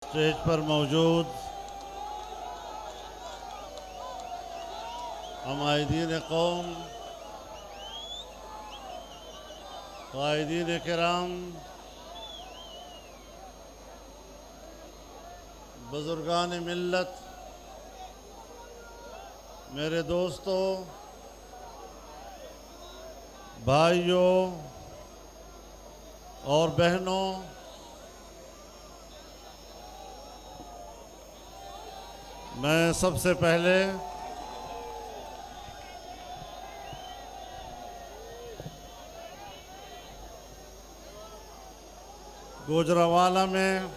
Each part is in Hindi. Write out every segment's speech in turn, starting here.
स्टेज पर मौजूद हमायदीन कौम, कायदीन किराम, बुजुर्गान मिल्लत, मेरे दोस्तों, भाइयों और बहनों, मैं सबसे पहले गुजरांवाला में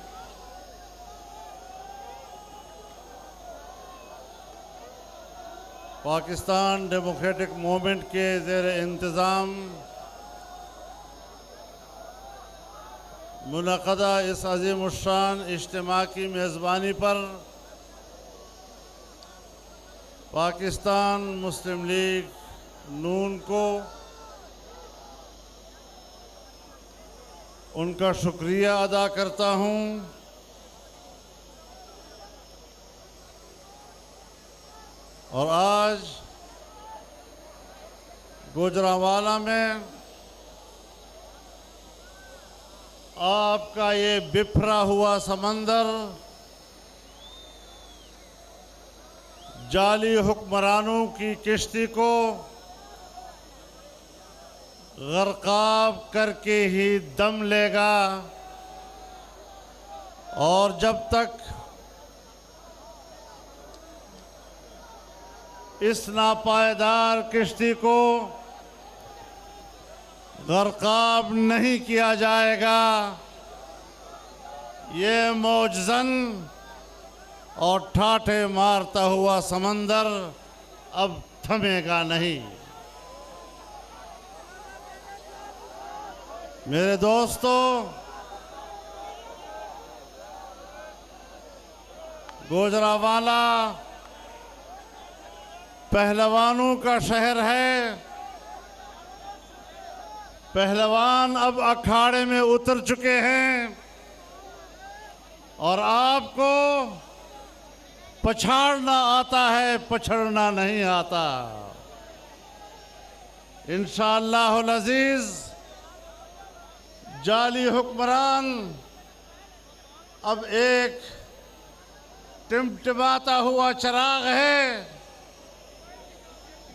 पाकिस्तान डेमोक्रेटिक मूवमेंट के ज़ेर इंतज़ाम मुनक़दा इस अज़ीमुश्शान इज्तिमा की मेज़बानी पर पाकिस्तान मुस्लिम लीग नून को उनका शुक्रिया अदा करता हूं। और आज गुजरांवाला में आपका ये बिखरा हुआ समंदर जाली हुक्मरानों की किश्ती को गर्काब करके ही दम लेगा। और जब तक इस नापायदार किश्ती को गर्काब नहीं किया जाएगा, ये मौजज़न और ठाठे मारता हुआ समंदर अब थमेगा नहीं। मेरे दोस्तों, गुजरांवाला पहलवानों का शहर है। पहलवान अब अखाड़े में उतर चुके हैं और आपको पछाड़ना आता है, पछड़ना नहीं आता। इंशाअल्लाहुल अज़ीज़ जाली हुक्मरान अब एक टिमटिमाता हुआ चिराग है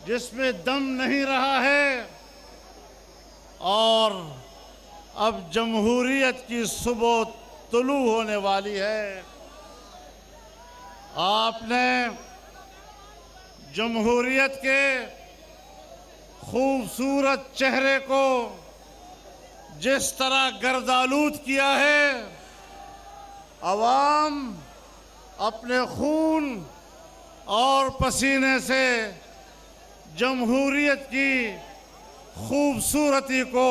जिसमें दम नहीं रहा है और अब जमहूरियत की सुबह तुलू होने वाली है। आपने जमहूरियत के खूबसूरत चेहरे को जिस तरह गर्दालूद किया है, अवाम अपने खून और पसीने से जमहूरियत की खूबसूरती को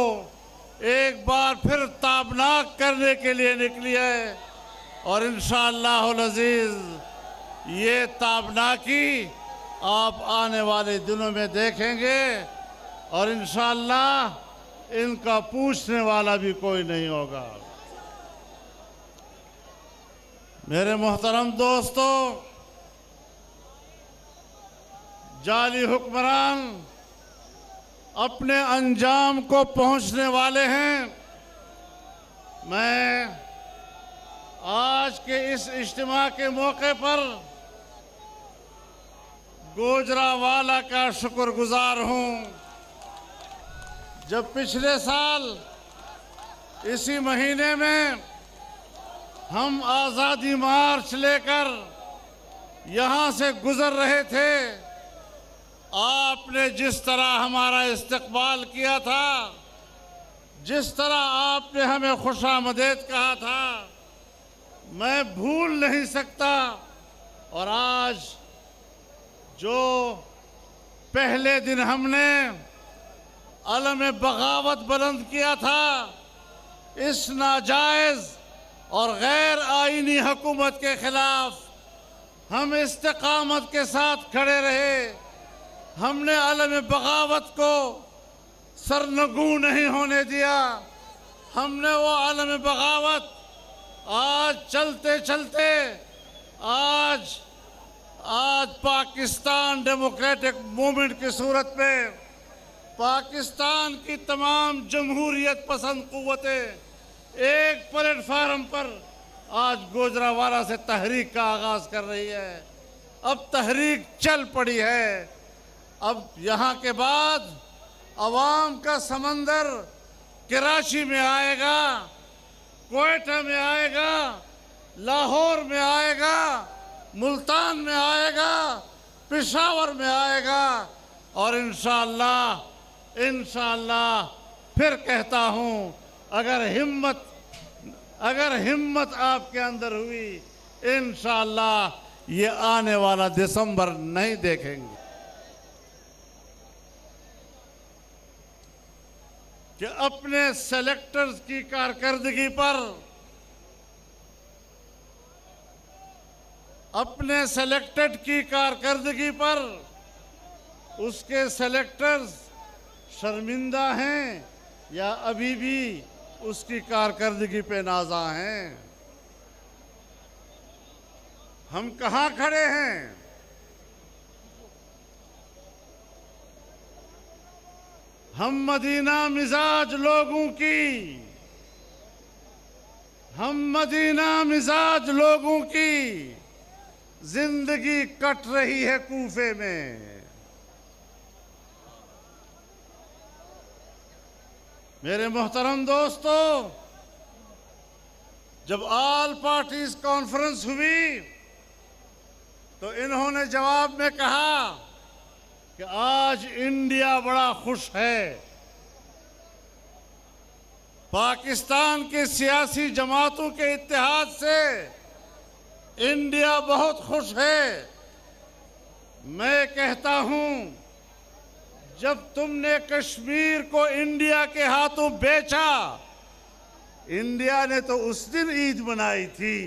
एक बार फिर ताबनाक करने के लिए निकली है। और इंशाअल्लाहुल अज़ीज़ ये ताबनाकी आप आने वाले दिनों में देखेंगे और इंशाअल्लाह इनका पूछने वाला भी कोई नहीं होगा। मेरे मोहतरम दोस्तों, जाली हुक्मरान अपने अंजाम को पहुंचने वाले हैं। मैं आज के इस इज्तिमा के मौके पर गुजरांवाला का शुक्रगुजार हूं। जब पिछले साल इसी महीने में हम आज़ादी मार्च लेकर यहाँ से गुजर रहे थे, आपने जिस तरह हमारा इस्तकबाल किया था, जिस तरह आपने हमें खुशामदीद कहा था, मैं भूल नहीं सकता। और आज जो पहले दिन हमने अलम बगावत बुलंद किया था, इस नाजायज़ और गैर आईनी हुकूमत के खिलाफ हम इस्तिकामत के साथ खड़े रहे। हमने अलम बगावत को सरनगू नहीं होने दिया। हमने वो अलम बगावत आज चलते चलते आज आज पाकिस्तान डेमोक्रेटिक मूवमेंट की सूरत में पाकिस्तान की तमाम जमहूरियत पसंद कुव्वतें एक प्लेटफार्म पर आज गुजरावाला से तहरीक का आगाज कर रही है। अब तहरीक चल पड़ी है। अब यहाँ के बाद अवाम का समंदर कराची में आएगा, क्वेटा में आएगा, लाहौर में आएगा, मुल्तान में आएगा, पेशावर में आएगा और इंशाअल्लाह फिर कहता हूँ अगर हिम्मत आपके अंदर हुई इंशाअल्लाह ये आने वाला दिसंबर नहीं देखेंगे कि अपने सेलेक्टर्स की कारकर्दगी पर, अपने सेलेक्टेड की कारकर्दगी पर उसके सेलेक्टर्स शर्मिंदा हैं या अभी भी उसकी कारकर्दगी पे नाज़ा हैं। हम कहाँ खड़े हैं? हम मदीना मिजाज लोगों की जिंदगी कट रही है कूफे में। मेरे मोहतरम दोस्तों, जब ऑल पार्टीज कॉन्फ्रेंस हुई तो इन्होंने जवाब में कहा कि आज इंडिया बड़ा खुश है, पाकिस्तान के सियासी जमातों के इत्तेहाद से इंडिया बहुत खुश है। मैं कहता हूं, जब तुमने कश्मीर को इंडिया के हाथों बेचा, इंडिया ने तो उस दिन ईद मनाई थी,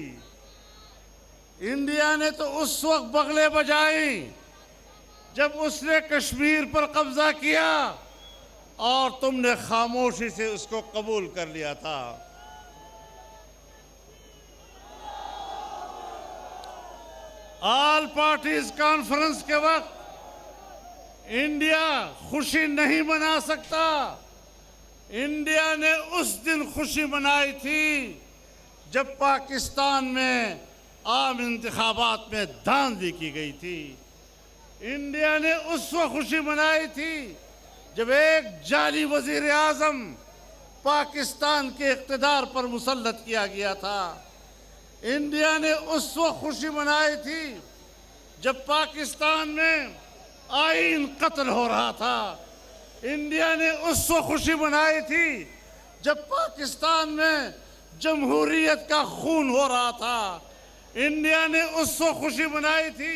इंडिया ने तो उस वक्त बगले बजाई जब उसने कश्मीर पर कब्जा किया और तुमने खामोशी से उसको कबूल कर लिया था। ऑल पार्टीज कॉन्फ्रेंस के वक्त इंडिया खुशी नहीं मना सकता। इंडिया ने उस दिन खुशी मनाई थी जब पाकिस्तान में आम इंतखाबात में धांधली की गई थी। इंडिया ने उस वक्त खुशी मनाई थी जब एक जाली वजीर आजम पाकिस्तान के इक़्तिदार पर मुसल्लत किया गया था। इंडिया ने उस वक्त खुशी मनाई थी जब पाकिस्तान में आईन कत्ल हो रहा था। इंडिया ने उस वक्त खुशी मनाई थी जब पाकिस्तान में जमहूरियत का खून हो रहा था। इंडिया ने उस वक्त खुशी मनाई थी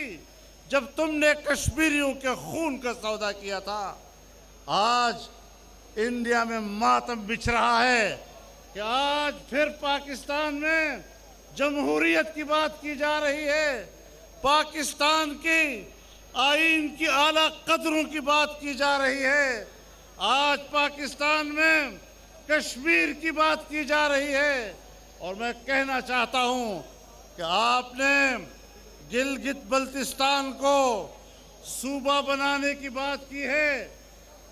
जब तुमने कश्मीरियों के खून का सौदा किया था। आज इंडिया में मातम बिछ रहा है कि आज फिर पाकिस्तान में जमहूरियत की बात की जा रही है, पाकिस्तान की आईन की आला कदरों की बात की जा रही है, आज पाकिस्तान में कश्मीर की बात की जा रही है। और मैं कहना चाहता हूं कि आपने गिलगित बल्तिस्तान को सूबा बनाने की बात की है।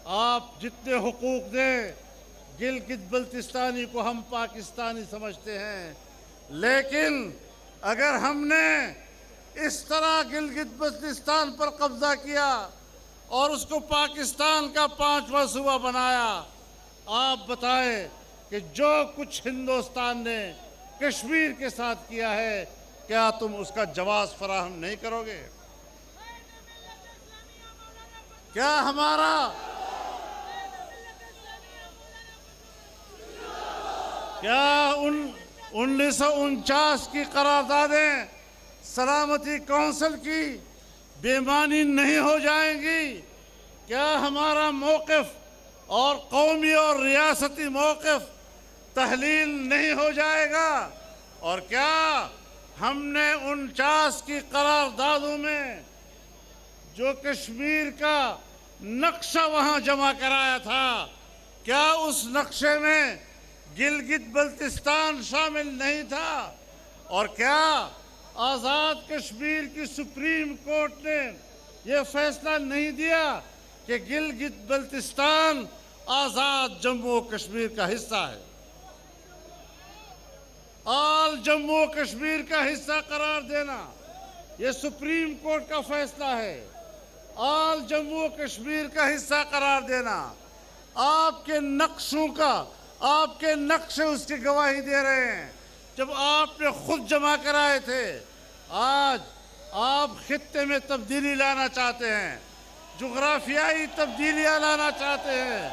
आप जितने हुकूक दें, गिलगित बल्तिस्तानी को हम पाकिस्तानी समझते हैं, लेकिन अगर हमने इस तरह गिलगित बल्तिस्तान पर कब्जा किया और उसको पाकिस्तान का 5वां सूबा बनाया, आप बताएं कि जो कुछ हिंदुस्तान ने कश्मीर के साथ किया है, क्या तुम उसका जवाब फराहम नहीं करोगे? क्या 1949 की करारदादें सलामती कौंसिल की बेमानी नहीं हो जाएंगी? क्या हमारा मौक़िफ़ और कौमी और रियासती मौक़िफ़ तहलील नहीं हो जाएगा? और क्या हमने 49 की करारदादों में जो कश्मीर का नक्शा वहाँ जमा कराया था, क्या उस नक्शे में गिलगित बल्तिस्तान शामिल नहीं था? और क्या आजाद कश्मीर की सुप्रीम कोर्ट ने यह फैसला नहीं दिया कि गिलगित बल्तिस्तान आजाद जम्मू कश्मीर का हिस्सा है, आल जम्मू कश्मीर का हिस्सा करार देना यह सुप्रीम कोर्ट का फैसला है। आल जम्मू कश्मीर का हिस्सा करार देना आपके नक्शों का, आपके नक्शे उसकी गवाही दे रहे हैं। जब आपने खुद जमा कराए थे, आज आप खित्ते में तब्दीली लाना चाहते हैं, जुग्राफियाई तब्दीलियां लाना चाहते हैं।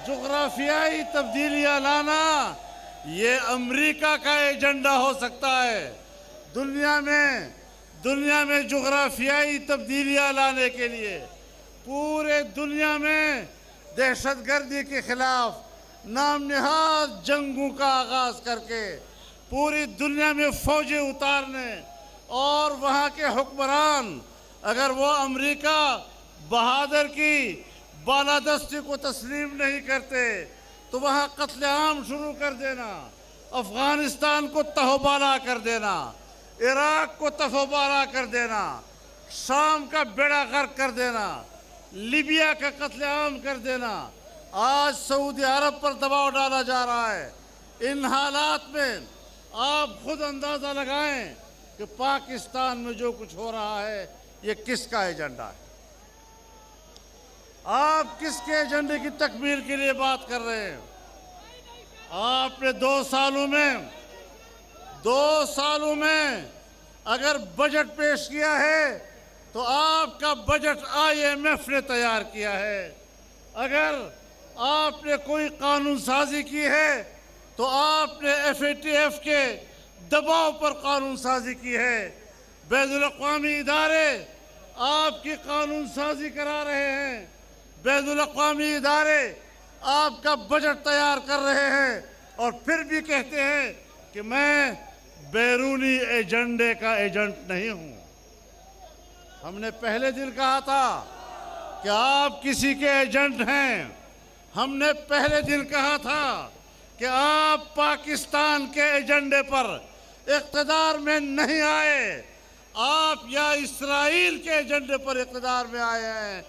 जुग्राफियाई तब्दीलियां लाना ये अमेरिका का एजेंडा हो सकता है। दुनिया में जुग्राफियाई तब्दीलियां लाने के लिए पूरे दुनिया में दहशतगर्दी के खिलाफ नाम निहाद जंगों का आगाज करके पूरी दुनिया में फौजें उतारने और वहाँ के हुक्मरान अगर वो अमेरिका बहादुर की बालादस्ती को तस्लीम नहीं करते तो वहाँ कत्लेआम शुरू कर देना, अफगानिस्तान को तहबाला कर देना, इराक को तहबाला कर देना, शाम का बेड़ा गर्क कर देना, लीबिया का कत्लेआम कर देना। आज सऊदी अरब पर दबाव डाला जा रहा है। इन हालात में आप खुद अंदाजा लगाएं कि पाकिस्तान में जो कुछ हो रहा है ये किसका एजेंडा है। आप किसके एजेंडे की तकमील के लिए बात कर रहे हैं। आपने 2 सालों में अगर बजट पेश किया है तो आपका बजट IMF ने तैयार किया है। अगर आपने कोई कानून साजी की है तो आपने FATF के दबाव पर कानून साजी की है। बैनुल अक़वामी इदारे आपकी कानून साजी करा रहे हैं। बैनुल अक़वामी इदारे आपका बजट तैयार कर रहे हैं और फिर भी कहते हैं कि मैं बैरूनी एजेंडे का एजेंट नहीं हूं। हमने पहले दिन कहा था कि आप किसी के एजेंट हैं। हमने पहले दिन कहा था कि आप पाकिस्तान के एजेंडे पर इक़्तिदार में नहीं आए, आप या इस्राईल के एजेंडे पर इक़्तिदार में आए हैं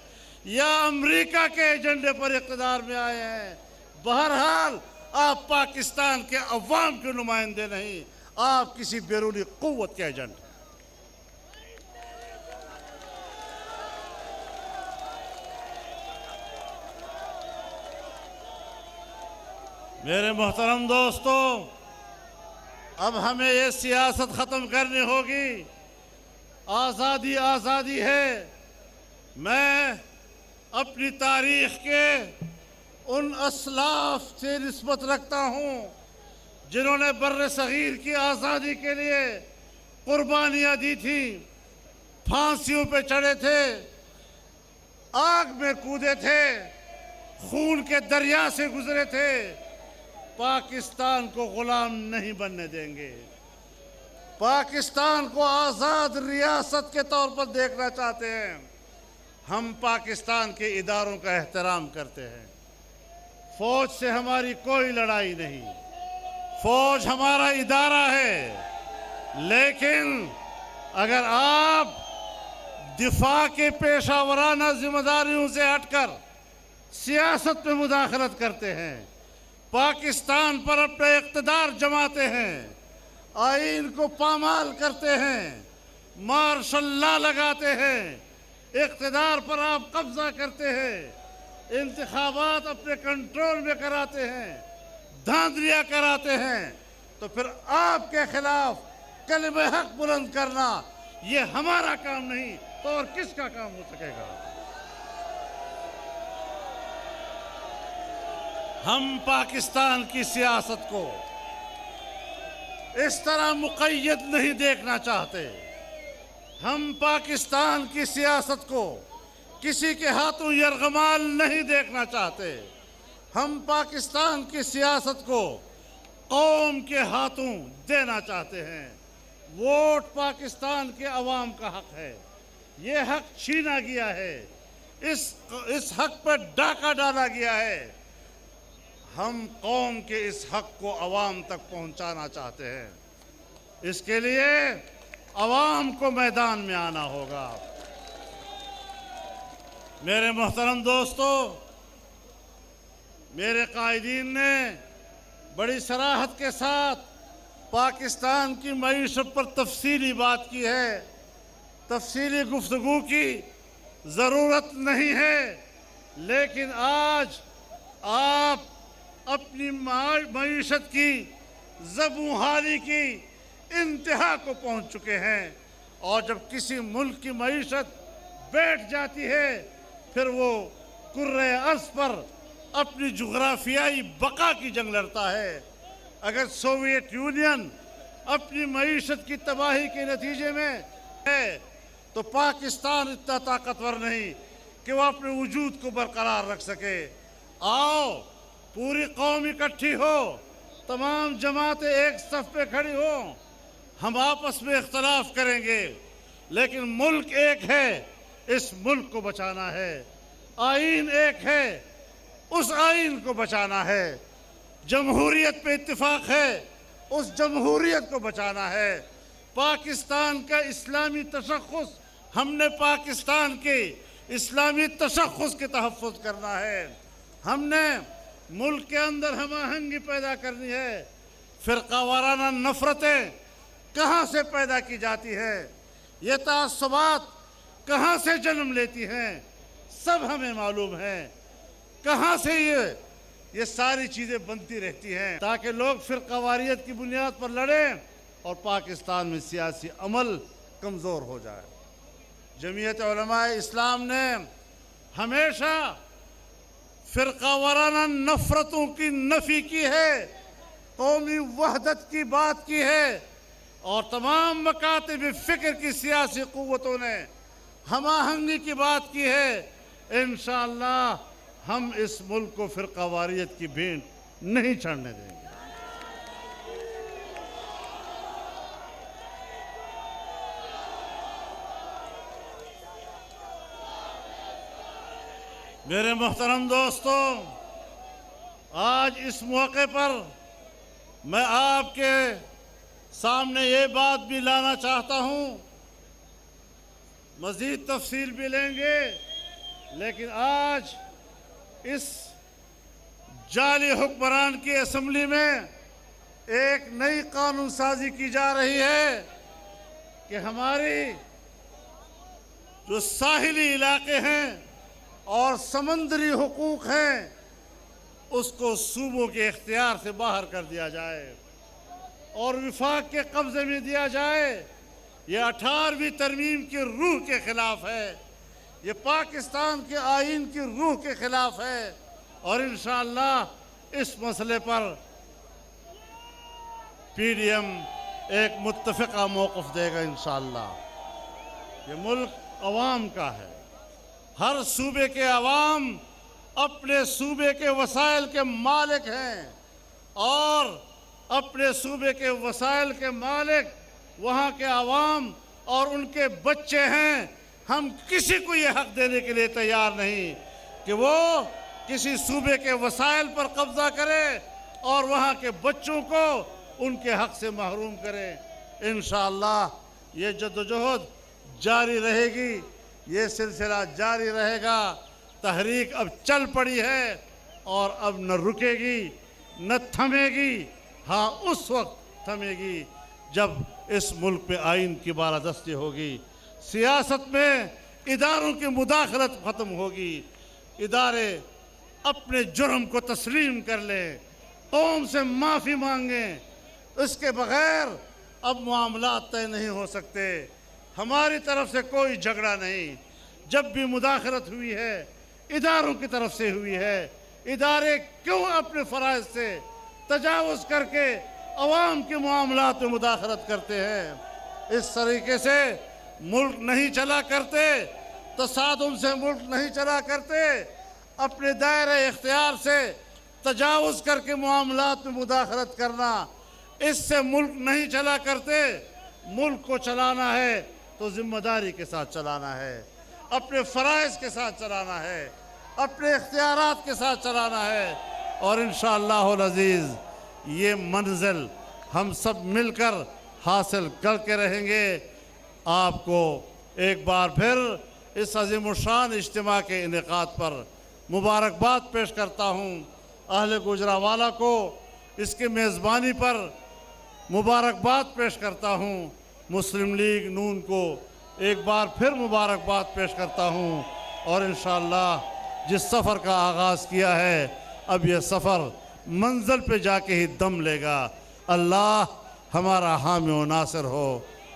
या अमेरिका के एजेंडे पर इक़्तिदार में आए हैं। बहरहाल आप पाकिस्तान के अवाम के नुमाइंदे नहीं, आप किसी बैरूनी क़ुव्वत के एजेंट हैं। मेरे मोहतरम दोस्तों, अब हमें ये सियासत ख़त्म करनी होगी। आज़ादी आज़ादी है। मैं अपनी तारीख़ के उन असलाफ से निस्बत रखता हूँ जिन्होंने बर्र सग़ीर की आज़ादी के लिए कुर्बानियाँ दी थी, फांसियों पे चढ़े थे, आग में कूदे थे, खून के दरिया से गुजरे थे। पाकिस्तान को गुलाम नहीं बनने देंगे। पाकिस्तान को आज़ाद रियासत के तौर पर देखना चाहते हैं। हम पाकिस्तान के इदारों का एहतराम करते हैं। फौज से हमारी कोई लड़ाई नहीं, फौज हमारा इदारा है। लेकिन अगर आप दिफा के पेशावराना जिम्मेदारियों से हटकर सियासत में मुदाखलत करते हैं, पाकिस्तान पर अपना इक़्तिदार जमाते हैं, आईन को पामाल करते हैं, मार्शल लॉ लगाते हैं, इक़्तिदार पर आप कब्जा करते हैं, इंतखाबात अपने कंट्रोल में कराते हैं, धांधलियाँ कराते हैं, तो फिर आपके खिलाफ कलिमे हक बुलंद करना ये हमारा काम नहीं तो और किसका काम हो सकेगा। हम पाकिस्तान की सियासत को इस तरह मुक़य्यद नहीं देखना चाहते। हम पाकिस्तान की सियासत को किसी के हाथों यरगमाल नहीं देखना चाहते। हम पाकिस्तान की सियासत को कौम के हाथों देना चाहते हैं। वोट पाकिस्तान के अवाम का हक है, ये हक छीना गया है, इस हक पर डाका डाला गया है। हम कौम के इस हक को अवाम तक पहुंचाना चाहते हैं। इसके लिए अवाम को मैदान में आना होगा। मेरे मोहतरम दोस्तों, मेरे कायदीन ने बड़ी सराहत के साथ पाकिस्तान की मईशत पर तफसीली बात की है। तफसीली गुफ्तगू की ज़रूरत नहीं है, लेकिन आज आप अपनी मईशत की ज़बूहाली की इंतहा को पहुंच चुके हैं। और जब किसी मुल्क की मईशत बैठ जाती है, फिर वो कुर्रे अर्ज़ पर अपनी जुग्राफियाई बका की जंग लड़ता है। अगर सोवियत यूनियन अपनी मईशत की तबाही के नतीजे में है, तो पाकिस्तान इतना ताकतवर नहीं कि वह अपने वजूद को बरकरार रख सके। आओ, पूरी कौम इकट्ठी हो, तमाम जमातें एक सफ पे खड़ी हो, हम आपस में इख्तलाफ करेंगे, लेकिन मुल्क एक है, इस मुल्क को बचाना है। आईन एक है, उस आईन को बचाना है। जमहूरियत पे इत्तिफाक है, उस जमहूरियत को बचाना है। पाकिस्तान का इस्लामी तशख़्ख़ुस, हमने पाकिस्तान के इस्लामी तशख़्ख़ुस के तहफ़्फ़ुज़ करना है। हमने मुल्क के अंदर हम आहंगी पैदा करनी है। फ़िरक़ा वाराना नफ़रतें कहाँ से पैदा की जाती है, ये तअस्सुबात कहाँ से जन्म लेती हैं, सब हमें मालूम है। कहाँ से ये सारी चीज़ें बनती रहती हैं, ताकि लोग फ़िरक़ावारियत की बुनियाद पर लड़ें और पाकिस्तान में सियासी अमल कमज़ोर हो जाए। जमीयत उलमाए इस्लाम ने हमेशा फ़िरक़ा वाराना नफ़रतों की नफ़ी की है, कौमी वहदत की बात की है, और तमाम मकातिब फ़िक्र की सियासी क़ुव्वतों ने हम आहंगी की बात की है। इंशाअल्लाह हम इस मुल्क को फ़िरक़ावारियत की भेंट नहीं चढ़ने देंगे। मेरे मोहतरम दोस्तों, आज इस मौके पर मैं आपके सामने ये बात भी लाना चाहता हूँ, मज़ीद तफसील भी लेंगे, लेकिन आज इस जाली हुक्मरान की असम्बली में एक नई कानून साजी की जा रही है कि हमारी जो साहिली इलाके हैं और समंदरी हुकूक हैं, उसको सूबों के इख्तियार से बाहर कर दिया जाए और विफाक के कब्ज़े में दिया जाए। ये 18वीं तरमीम की रूह के ख़िलाफ़ है, ये पाकिस्तान के आईन की रूह के ख़िलाफ़ है, और इंशाअल्लाह इस मसले पर PDM एक मुत्तफ़िक़ा मौक़िफ़ देगा। इंशाअल्लाह ये मुल्क अवाम का है, हर सूबे के अवाम अपने सूबे के वसाइल के मालिक हैं, और अपने सूबे के वसाइल के मालिक वहाँ के अवाम और उनके बच्चे हैं। हम किसी को ये हक़ देने के लिए तैयार नहीं कि वो किसी सूबे के वसाइल पर कब्ज़ा करे और वहाँ के बच्चों को उनके हक़ से महरूम करे। इंशाअल्लाह ये जद्दोजहद जारी रहेगी, ये सिलसिला जारी रहेगा। तहरीक अब चल पड़ी है और अब न रुकेगी न थमेगी। हाँ, उस वक्त थमेगी जब इस मुल्क पे आइन की बालादस्ती होगी, सियासत में इदारों की मुदाखलत ख़त्म होगी, इदारे अपने जुर्म को तस्लीम कर लें, कौम से माफ़ी मांगें। इसके बग़ैर अब मामलात तय नहीं हो सकते। हमारी तरफ से कोई झगड़ा नहीं, जब भी मुदाखलत हुई है इदारों की तरफ से हुई है। इदारे क्यों अपने फ़राइज़ से तजावुज़ करके अवाम के मामलात में मुदाखलत करते हैं? इस तरीके से मुल्क नहीं चला करते, तसादुम से मुल्क नहीं चला करते। अपने दायरे इख्तियार से तजावुज़ करके मामलात में मुदाखलत करना, इससे मुल्क नहीं चला करते। मुल्क को चलाना है तो ज़िम्मेदारी के साथ चलाना है, अपने फ़राइज़ के साथ चलाना है, अपने इख्तियारात के साथ चलाना है, और इंशाअल्लाहुल अज़ीज़ ये मंज़िल हम सब मिलकर हासिल करके रहेंगे। आपको एक बार फिर इस अज़ीमुशान इज्तिमा के इनेकाद पर मुबारकबाद पेश करता हूँ। अहले गुजरावाला को इसकी मेज़बानी पर मुबारकबाद पेश करता हूँ। मुस्लिम लीग नून को एक बार फिर मुबारकबाद पेश करता हूँ। और इंशाअल्लाह जिस सफ़र का आगाज़ किया है, अब यह सफ़र मंजिल पे जाके ही दम लेगा। अल्लाह हमारा हामी व नासिर हो।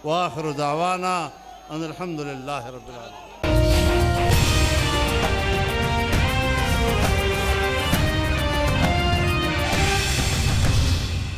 व आखिर दावाना अनिल हम्दुलिल्लाहि रब्बिल आलमीन।